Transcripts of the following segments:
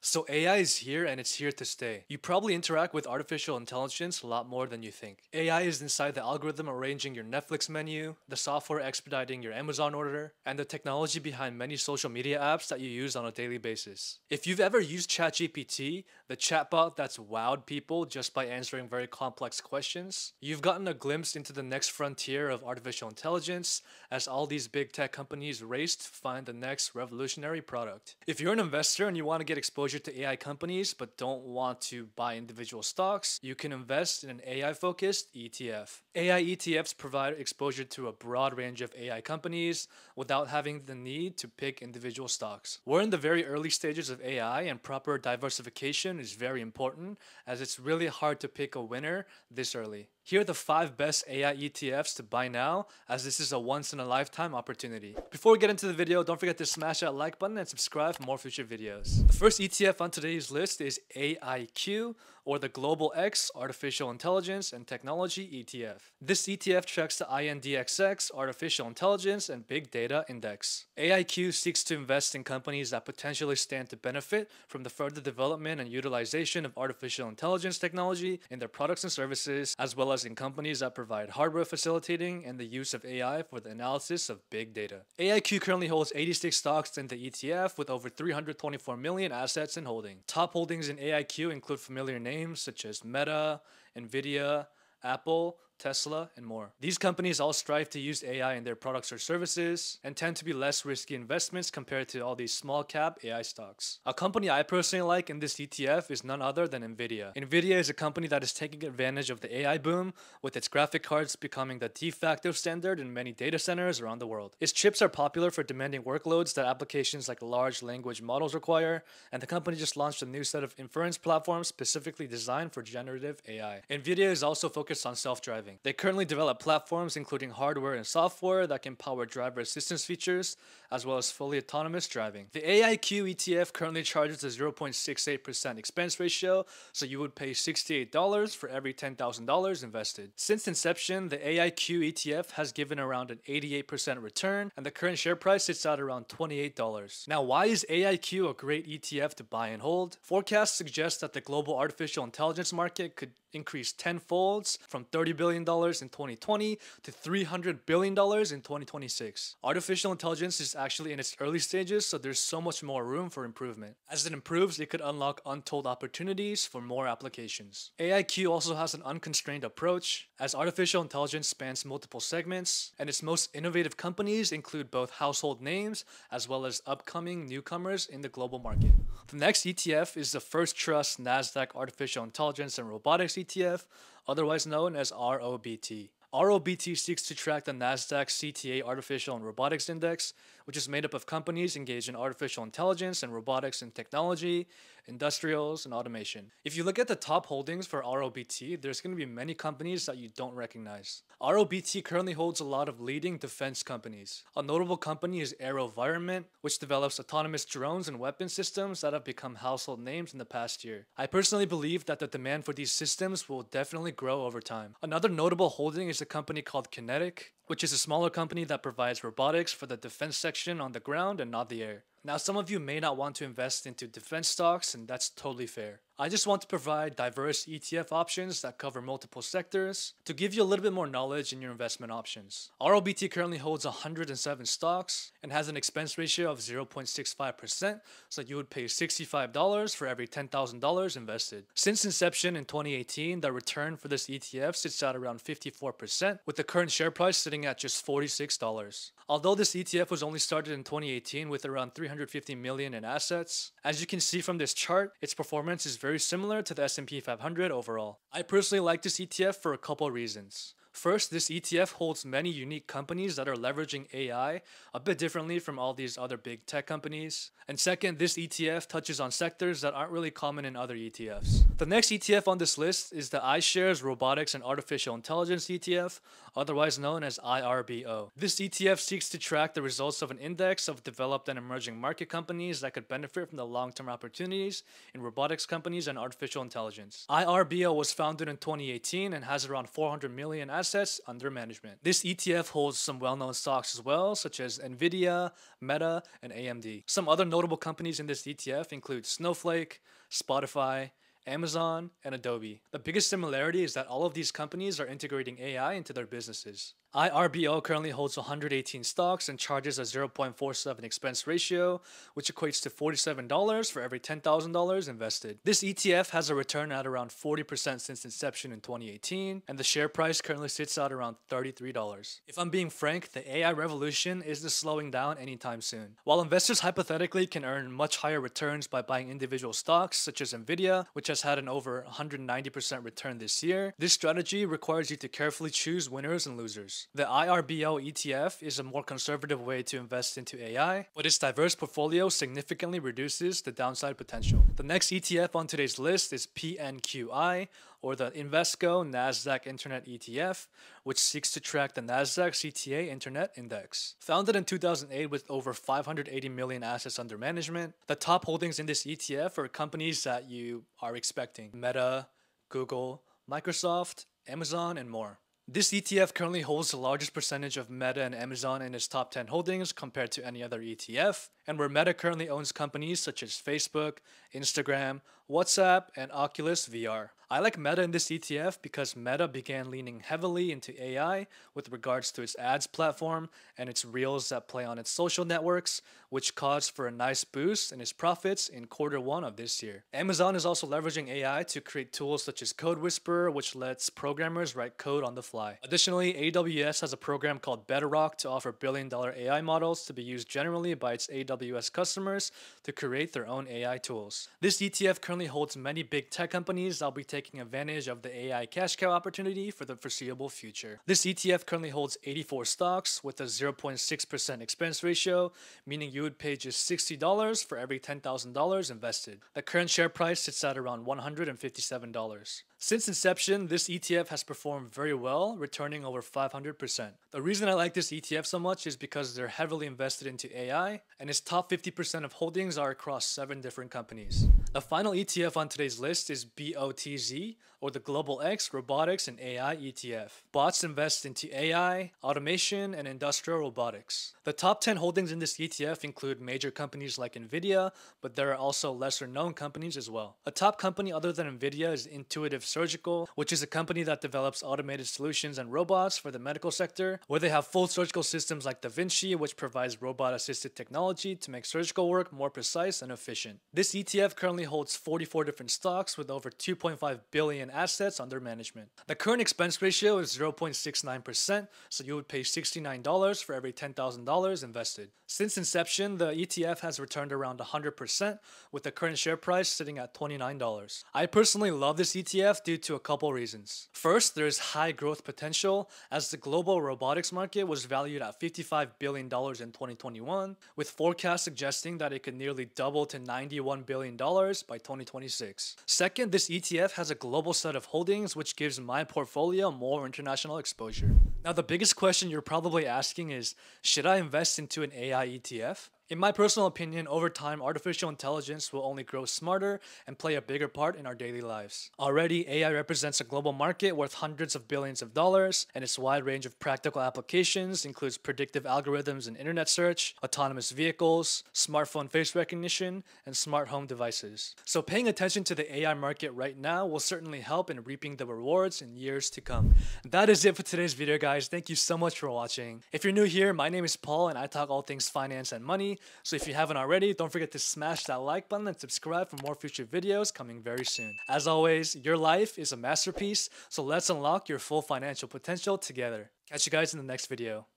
So AI is here and it's here to stay. You probably interact with artificial intelligence a lot more than you think. AI is inside the algorithm arranging your Netflix menu, the software expediting your Amazon order, and the technology behind many social media apps that you use on a daily basis. If you've ever used ChatGPT, the chatbot that's wowed people just by answering very complex questions, you've gotten a glimpse into the next frontier of artificial intelligence as all these big tech companies race to find the next revolutionary product. If you're an investor and you want to get exposure to AI companies but don't want to buy individual stocks, you can invest in an AI-focused ETF. AI ETFs provide exposure to a broad range of AI companies without having the need to pick individual stocks. We're in the very early stages of AI, and proper diversification is very important as it's really hard to pick a winner this early. Here are the 5 best AI ETFs to buy now, as this is a once-in-a-lifetime opportunity. Before we get into the video, don't forget to smash that like button and subscribe for more future videos. The first ETF on today's list is AIQ, or the Global X Artificial Intelligence and Technology ETF. This ETF tracks the INDXX Artificial Intelligence and Big Data Index. AIQ seeks to invest in companies that potentially stand to benefit from the further development and utilization of artificial intelligence technology in their products and services, as well as in companies that provide hardware facilitating and the use of AI for the analysis of big data. AIQ currently holds 86 stocks in the ETF with over 324 million assets in holding. Top holdings in AIQ include familiar names such as Meta, Nvidia, Apple, Tesla, and more. These companies all strive to use AI in their products or services and tend to be less risky investments compared to all these small cap AI stocks. A company I personally like in this ETF is none other than Nvidia. Nvidia is a company that is taking advantage of the AI boom, with its graphic cards becoming the de facto standard in many data centers around the world. Its chips are popular for demanding workloads that applications like large language models require, and the company just launched a new set of inference platforms specifically designed for generative AI. Nvidia is also focused on self-driving. They currently develop platforms including hardware and software that can power driver assistance features, as well as fully autonomous driving. The AIQ ETF currently charges a 0.68% expense ratio, so you would pay $68 for every $10,000 invested. Since inception, the AIQ ETF has given around an 88% return, and the current share price sits at around $28. Now, why is AIQ a great ETF to buy and hold? Forecasts suggest that the global artificial intelligence market could increase tenfolds from $30 billion in 2020 to $300 billion in 2026. Artificial intelligence is actually in its early stages, so there's so much more room for improvement. As it improves, it could unlock untold opportunities for more applications. AIQ also has an unconstrained approach, as artificial intelligence spans multiple segments, and its most innovative companies include both household names as well as upcoming newcomers in the global market. The next ETF is the First Trust Nasdaq Artificial Intelligence and Robotics ETF, otherwise known as ROBT. ROBT seeks to track the Nasdaq CTA Artificial and Robotics Index, which is made up of companies engaged in artificial intelligence and robotics and technology, industrials, and automation. If you look at the top holdings for ROBT, there's going to be many companies that you don't recognize. ROBT currently holds a lot of leading defense companies. A notable company is AeroVironment, which develops autonomous drones and weapon systems that have become household names in the past year. I personally believe that the demand for these systems will definitely grow over time. Another notable holding is a company called Kinetic, which is a smaller company that provides robotics for the defense section on the ground and not the air. Now, some of you may not want to invest into defense stocks, and that's totally fair. I just want to provide diverse ETF options that cover multiple sectors to give you a little bit more knowledge in your investment options. ROBT currently holds 107 stocks and has an expense ratio of 0.65%, so you would pay $65 for every $10,000 invested. Since inception in 2018, the return for this ETF sits at around 54%, with the current share price sitting at just $46. Although this ETF was only started in 2018 with around 350 million in assets, as you can see from this chart, its performance is very similar to the S&P 500 overall. I personally like this ETF for a couple reasons. First, this ETF holds many unique companies that are leveraging AI a bit differently from all these other big tech companies. And second, this ETF touches on sectors that aren't really common in other ETFs. The next ETF on this list is the iShares Robotics and Artificial Intelligence ETF, otherwise known as IRBO. This ETF seeks to track the results of an index of developed and emerging market companies that could benefit from the long-term opportunities in robotics companies and artificial intelligence. IRBO was founded in 2018 and has around 400 million assets assets under management. This ETF holds some well-known stocks as well, such as Nvidia, Meta, and AMD. Some other notable companies in this ETF include Snowflake, Spotify, Amazon, and Adobe. The biggest similarity is that all of these companies are integrating AI into their businesses. IRBO currently holds 118 stocks and charges a 0.47 expense ratio, which equates to $47 for every $10,000 invested. This ETF has a return at around 40% since inception in 2018, and the share price currently sits at around $33. If I'm being frank, the AI revolution isn't slowing down anytime soon. While investors hypothetically can earn much higher returns by buying individual stocks, such as Nvidia, which has had an over 190% return this year, this strategy requires you to carefully choose winners and losers. The IRBO ETF is a more conservative way to invest into AI, but its diverse portfolio significantly reduces the downside potential. The next ETF on today's list is PNQI, or the Invesco Nasdaq Internet ETF, which seeks to track the Nasdaq CTA Internet Index. Founded in 2008 with over 580 million assets under management, the top holdings in this ETF are companies that you are expecting: Meta, Google, Microsoft, Amazon, and more. This ETF currently holds the largest percentage of Meta and Amazon in its top 10 holdings compared to any other ETF, and where Meta currently owns companies such as Facebook, Instagram, WhatsApp, and Oculus VR. I like Meta in this ETF because Meta began leaning heavily into AI with regards to its ads platform and its reels that play on its social networks, which caused for a nice boost in its profits in Q1 of this year. Amazon is also leveraging AI to create tools such as Code Whisperer, which lets programmers write code on the fly. Additionally, AWS has a program called Bedrock to offer billion-dollar AI models to be used generally by its AWS customers to create their own AI tools. This ETF currently holds many big tech companies that will be taking advantage of the AI cash cow opportunity for the foreseeable future. This ETF currently holds 84 stocks with a 0.6% expense ratio, meaning you would pay just $60 for every $10,000 invested. The current share price sits at around $157. Since inception, this ETF has performed very well, returning over 500%. The reason I like this ETF so much is because they're heavily invested into AI, and its top 50% of holdings are across 7 different companies. The final ETF on today's list is BOTZ, or the Global X Robotics and AI ETF. Bots invest into AI, automation, and industrial robotics. The top 10 holdings in this ETF include major companies like Nvidia, but there are also lesser known companies as well. A top company other than Nvidia is Intuitive Surgical, which is a company that develops automated solutions and robots for the medical sector, where they have full surgical systems like Da Vinci, which provides robot-assisted technology to make surgical work more precise and efficient. This ETF currently holds 44 different stocks with over 2.5 billion assets under management. The current expense ratio is 0.69%, so you would pay $69 for every $10,000 invested. Since inception, the ETF has returned around 100%, with the current share price sitting at $29. I personally love this ETF due to a couple reasons. First, there is high growth potential, as the global robotics market was valued at $55 billion in 2021, with forecasts suggesting that it could nearly double to $91 billion by 2026. Second, this ETF has a global set of holdings, which gives my portfolio more international exposure. Now, the biggest question you're probably asking is, should I invest into an AI ETF? In my personal opinion, over time, artificial intelligence will only grow smarter and play a bigger part in our daily lives. Already, AI represents a global market worth hundreds of billions of dollars, and its wide range of practical applications includes predictive algorithms in internet search, autonomous vehicles, smartphone face recognition, and smart home devices. So paying attention to the AI market right now will certainly help in reaping the rewards in years to come. That is it for today's video, guys. Thank you so much for watching. If you're new here, my name is Paul, and I talk all things finance and money. So if you haven't already, don't forget to smash that like button and subscribe for more future videos coming very soon. As always, your life is a masterpiece, so let's unlock your full financial potential together. Catch you guys in the next video.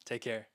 Take care.